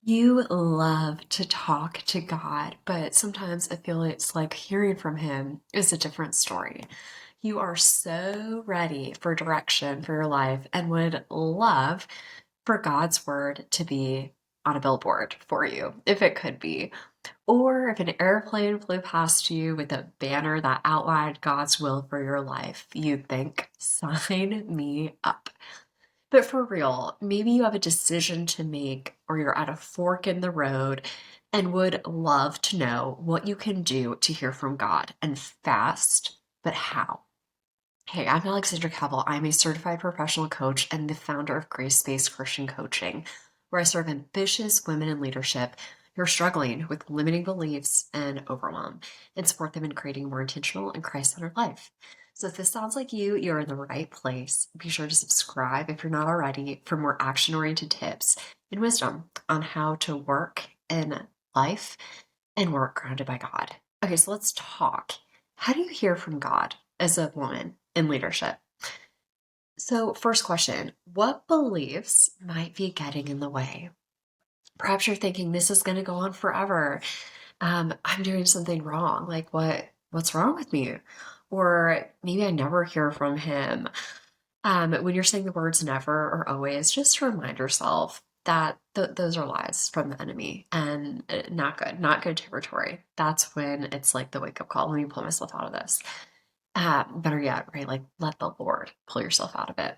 You love to talk to God, but sometimes I feel it's like hearing from Him is a different story. You are so ready for direction for your life and would love for God's word to be on a billboard for you, if it could be. Or if an airplane flew past you with a banner that outlined God's will for your life, you'd think, sign me up. But for real, maybe you have a decision to make or you're at a fork in the road and would love to know what you can do to hear from God and fast, but how? Hey, I'm Alexandra Cabell. I'm a certified professional coach and the founder of Grace-Based Christian Coaching, where I serve ambitious women in leadership who are struggling with limiting beliefs and overwhelm and support them in creating a more intentional and Christ-centered life. So if this sounds like you're in the right place. Be sure to subscribe if you're not already for more action-oriented tips and wisdom on how to work in life and work grounded by God. Okay, so let's talk. How do you hear from God as a woman in leadership? So, first question, what beliefs might be getting in the way? Perhaps you're thinking this is going to go on forever. I'm doing something wrong. Like what's wrong with me? Or maybe I never hear from him. When you're saying the words never or always, just remind yourself that those are lies from the enemy and not good territory. That's when it's like the wake up call. Let me pull myself out of this. Better yet, right? Like let the Lord pull yourself out of it.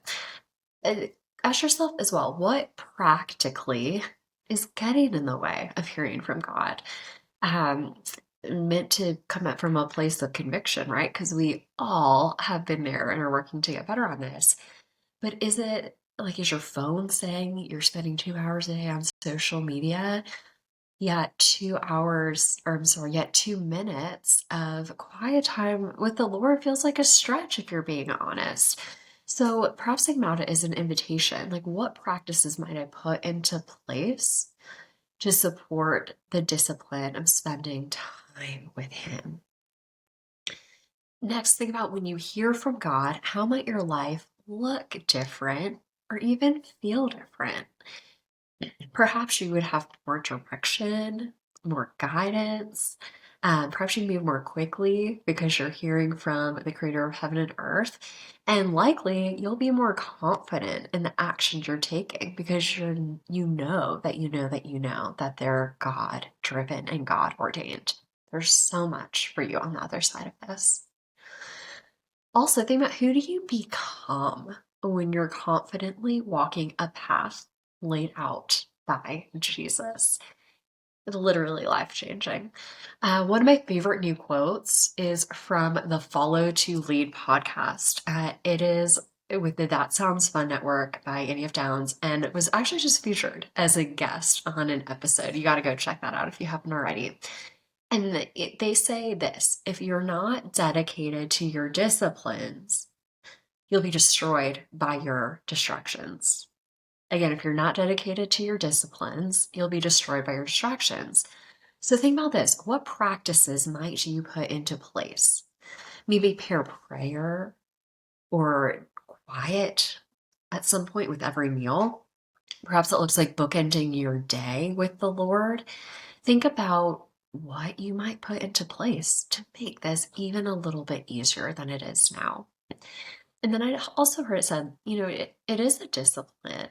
And ask yourself as well, what practically is getting in the way of hearing from God? Um, Meant to come up from a place of conviction, right? Because we all have been there and are working to get better on this. But is it like, is your phone saying you're spending 2 hours a day on social media? Yet 2 hours, or I'm sorry, yet 2 minutes of quiet time with the Lord feels like a stretch if you're being honest. So perhaps think about it as an invitation. Like, what practices might I put into place to support the discipline of spending time with Him? Next, think about when you hear from God, how might your life look different or even feel different? Perhaps you would have more direction, more guidance. Perhaps you move more quickly because you're hearing from the creator of heaven and earth. And likely you'll be more confident in the actions you're taking because you know that they're God driven and God ordained. There's so much for you on the other side of this. Also, think about who do you become when you're confidently walking a path laid out by Jesus? It's literally life changing. One of my favorite new quotes is from the Follow to Lead podcast. It is with the That Sounds Fun Network by Annie F. Downs, and it was actually just featured as a guest on an episode. You got to go check that out if you haven't already. And they say this: if you're not dedicated to your disciplines, you'll be destroyed by your distractions. Again, if you're not dedicated to your disciplines, you'll be destroyed by your distractions. So think about this. What practices might you put into place? Maybe pair prayer or quiet at some point with every meal. Perhaps it looks like bookending your day with the Lord. Think about what you might put into place to make this even a little bit easier than it is now. And then I also heard it said, it is a discipline,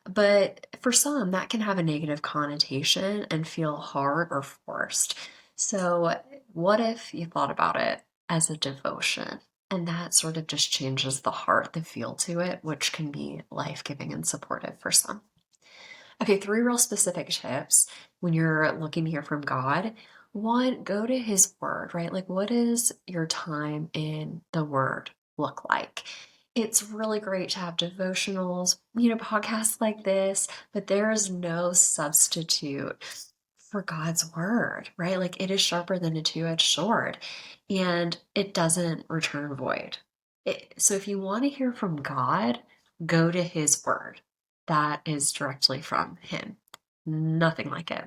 but for some, that can have a negative connotation and feel hard or forced. So, what if you thought about it as a devotion? And that sort of just changes the heart, the feel to it, which can be life giving and supportive for some. Okay, three real specific tips when you're looking to hear from God. One, go to His Word, right? Like, what does your time in the Word look like? It's really great to have devotionals, podcasts like this, but there is no substitute for God's Word, right? Like, it is sharper than a two-edged sword and it doesn't return void. So, if you want to hear from God, go to His Word that is directly from Him. Nothing like it.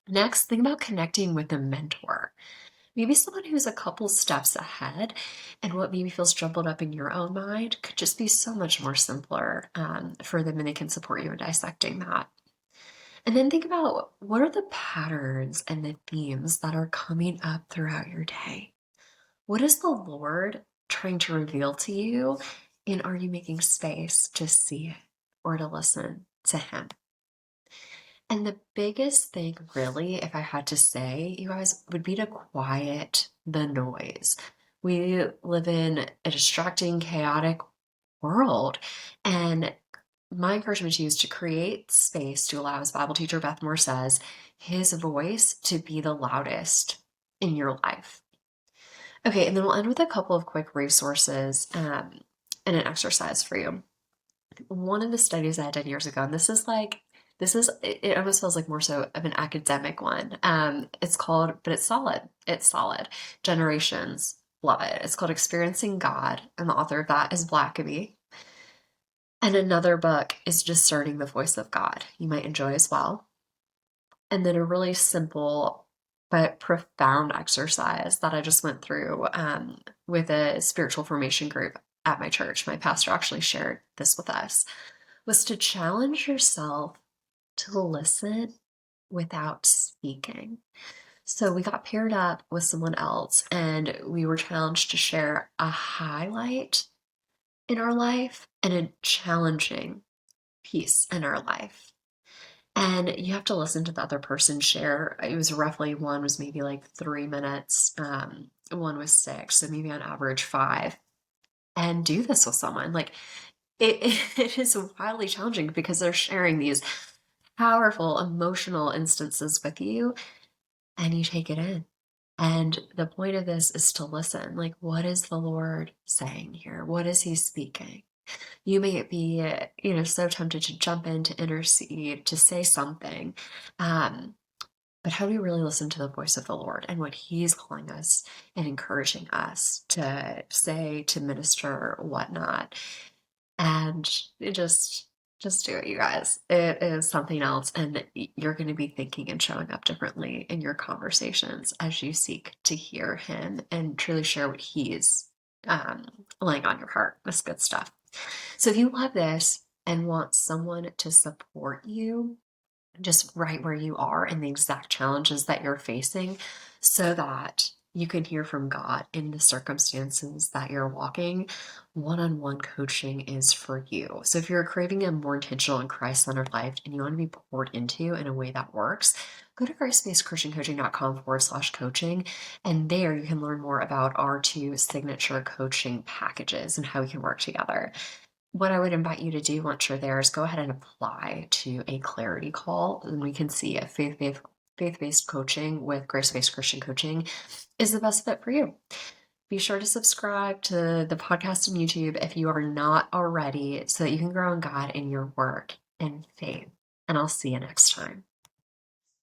Next, think about connecting with a mentor. Maybe someone who's a couple steps ahead, and what maybe feels jumbled up in your own mind could just be so much more simpler for them, and they can support you in dissecting that. And then think about what are the patterns and the themes that are coming up throughout your day? What is the Lord trying to reveal to you? And are you making space to see it or to listen to Him? And the biggest thing, really, if I had to say, you guys, would be to quiet the noise. We live in a distracting, chaotic world. And my encouragement to you is to create space to allow, as Bible teacher Beth Moore says, His voice to be the loudest in your life. Okay, and then we'll end with a couple of quick resources and an exercise for you. One of the studies I did years ago, and it almost feels like more so of an academic one. It's called, but it's solid. It's solid. Generations. Love it. It's called Experiencing God, and the author of that is Blackaby. And another book is Discerning the Voice of God. You might enjoy as well. And then a really simple but profound exercise that I just went through with a spiritual formation group at my church. My pastor actually shared this with us, was to challenge yourself to listen without speaking. So we got paired up with someone else and we were challenged to share a highlight in our life and a challenging piece in our life. And you have to listen to the other person share. It was roughly, one was maybe like 3 minutes, one was 6, so maybe on average 5. And do this with someone. Like it is wildly challenging because they're sharing these powerful emotional instances with you and you take it in. And the point of this is to listen. Like, what is the Lord saying here? What is He speaking? You may be, so tempted to jump in, to intercede, to say something. But how do we really listen to the voice of the Lord and what He's calling us and encouraging us to say, to minister, whatnot? And it just do it, you guys. It is something else, and you're going to be thinking and showing up differently in your conversations as you seek to hear Him and truly share what He's laying on your heart. That's good stuff. So if you love this and want someone to support you just right where you are and the exact challenges that you're facing so that you can hear from God in the circumstances that you're walking, one-on-one coaching is for you. So if you're craving a more intentional and Christ-centered life and you want to be poured into in a way that works, go to gracebasechristiancoaching.com/coaching. And there you can learn more about our 2 signature coaching packages and how we can work together. What I would invite you to do once you're there is go ahead and apply to a clarity call, and we can see if faith-based coaching with grace-based Christian coaching is the best fit for you. Be sure to subscribe to the podcast on YouTube if you are not already, so that you can grow in God in your work and faith. And I'll see you next time.